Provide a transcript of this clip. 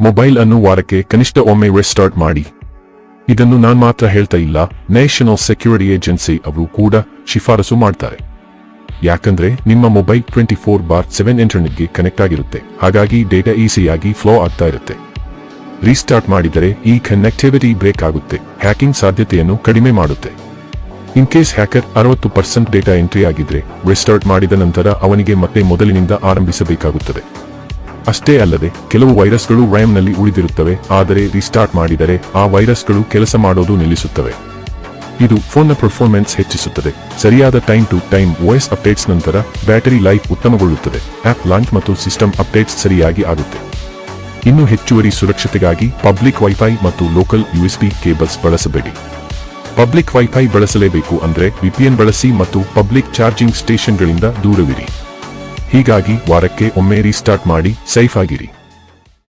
Mobile ಅನ್ನು ವಾರಕ್ಕೆ ಕನಿಷ್ಠ ಒಮ್ಮೆ ರಿಸ್ಟಾರ್ಟ್ ಮಾಡಿ. ಇದನ್ನು ನಾನು ಮಾತ್ರ ಹೇಳ್ತಾ ಇಲ್ಲ, ನ್ಯಾಷನಲ್ ಸೆಕ್ಯೂರಿಟಿ ಏಜೆನ್ಸಿ ಅವರು ಕೂಡ ಶಿಫಾರಸು ಮಾಡ್ತಾರೆ. ಯಾಕಂದ್ರೆ ನಿಮ್ಮ ಮೊಬೈಲ್ 24/7 ಇಂಟರ್ನೆಟ್ಗೆ ಕನೆಕ್ಟ್ ಆಗಿರುತ್ತೆ. ಹಾಗಾಗಿ ಡೇಟಾ ಈಸಿಯಾಗಿ ಫ್ಲೋ ಆಗ್ತಾ ಇರುತ್ತೆ. ರೀಸ್ಟಾರ್ಟ್ ಮಾಡಿದರೆ ಈ ಕನೆಕ್ಟಿವಿಟಿ ಬ್ರೇಕ್ ಆಗುತ್ತೆ, ಹ್ಯಾಕಿಂಗ್ ಸಾಧ್ಯತೆಯನ್ನು ಕಡಿಮೆ ಮಾಡುತ್ತೆ. In case hacker 60% data entry ಆಗಿದ್ರೆ ರಿಸ್ಟಾರ್ಟ್ ಮಾಡಿದ ನಂತರ ಅವನಿಗೆ ಮತ್ತೆ ಮೊದಲಿನಿಂದ ಆರಂಭಿಸಬೇಕಾಗುತ್ತದೆ. ಅಷ್ಟೇ ಅಲ್ಲದೆ ಕೆಲವು ವೈರಸ್ಗಳು ರ್ಯಾಮ್ನಲ್ಲಿ ಉಳಿದಿರುತ್ತವೆ, ಆದರೆ ರೀಸ್ಟಾರ್ಟ್ ಮಾಡಿದರೆ ಆ ವೈರಸ್ಗಳು ಕೆಲಸ ಮಾಡೋದು ನಿಲ್ಲಿಸುತ್ತವೆ. ಇದು ಫೋನ್ನ ಪರ್ಫಾರ್ಮೆನ್ಸ್ ಹೆಚ್ಚಿಸುತ್ತದೆ. ಸರಿಯಾದ time to time voice updates ನಂತರ ಬ್ಯಾಟರಿ ಲೈಫ್ ಉತ್ತಮಗೊಳ್ಳುತ್ತದೆ. ಆಪ್ ಲಾಂಚ್ ಮತ್ತು ಸಿಸ್ಟಮ್ ಅಪ್ಡೇಟ್ಸ್ ಸರಿಯಾಗಿ ಆಗುತ್ತೆ. ಇನ್ನು ಹೆಚ್ಚುವರಿ ಸುರಕ್ಷತೆಗಾಗಿ ಪಬ್ಲಿಕ್ ವೈಫೈ ಮತ್ತು ಲೋಕಲ್ USB ಕೇಬಲ್ಸ್ ಬಳಸಬೇಡಿ. ಪಬ್ಲಿಕ್ ವೈಫೈ ಬಳಸಲೇಬೇಕು ಅಂದ್ರೆ VPN ಬಳಸಿ ಮತ್ತು ಪಬ್ಲಿಕ್ ಚಾರ್ಜಿಂಗ್ ಸ್ಟೇಷನ್ಗಳಿಂದ ದೂರವಿರಿ. ಹೀಗಾಗಿ ವಾರಕ್ಕೆ ಒಮ್ಮೆ ರೀಸ್ಟಾರ್ಟ್ ಮಾಡಿ ಸೇಫ್ ಆಗಿರಿ.